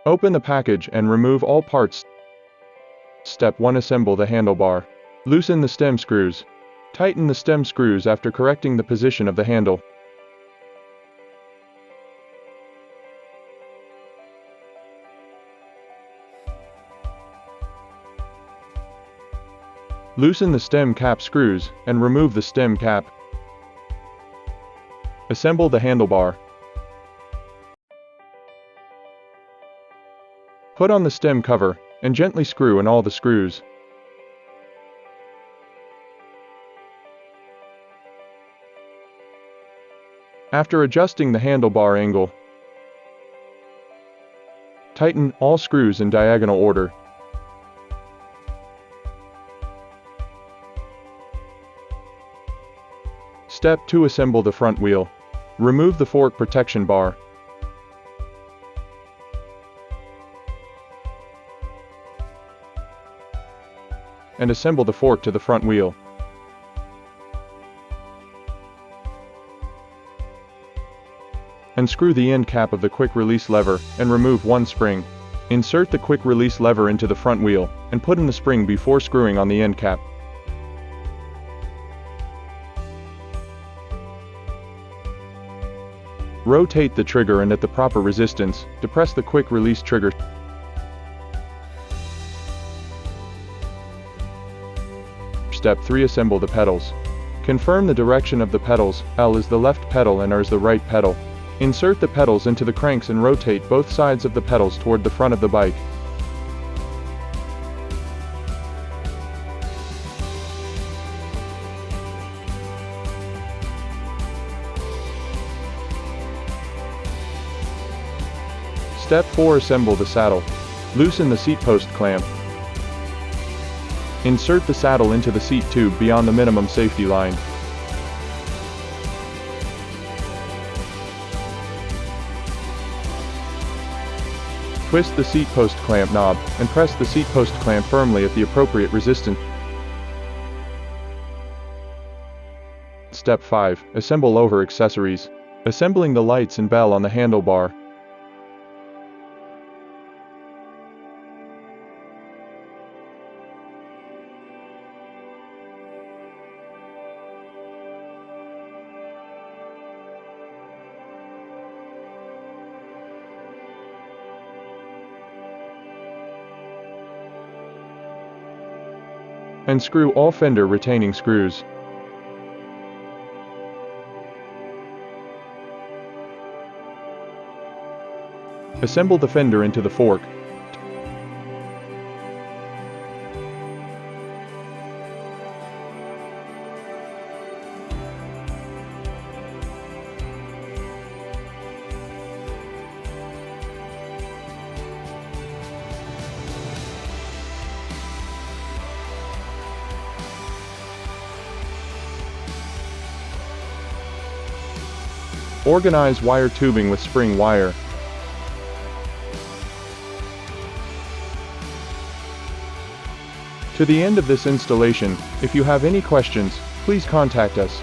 Open the package and remove all parts. Step 1. Assemble the handlebar. Loosen the stem screws. Tighten the stem screws after correcting the position of the handle. Loosen the stem cap screws and remove the stem cap. Assemble the handlebar. Put on the stem cover and gently screw in all the screws. After adjusting the handlebar angle, tighten all screws in diagonal order. Step 2. Assemble the front wheel. Remove the fork protection bar. And assemble the fork to the front wheel. And screw the end cap of the quick release lever and remove one spring. Insert the quick release lever into the front wheel and put in the spring before screwing on the end cap. Rotate the trigger and at the proper resistance, depress the quick release trigger. Step 3. Assemble the pedals. Confirm the direction of the pedals. L is the left pedal and R is the right pedal. Insert the pedals into the cranks and rotate both sides of the pedals toward the front of the bike. Step 4. Assemble the saddle. Loosen the seat post clamp. Insert the saddle into the seat tube beyond the minimum safety line. Twist the seat post clamp knob and press the seat post clamp firmly at the appropriate resistance. Step 5. Assemble over accessories. Assembling the lights and bell on the handlebar. And screw all fender retaining screws. Assemble the fender into the fork. Organize wire tubing with spring wire. To the end of this installation. If you have any questions, please contact us.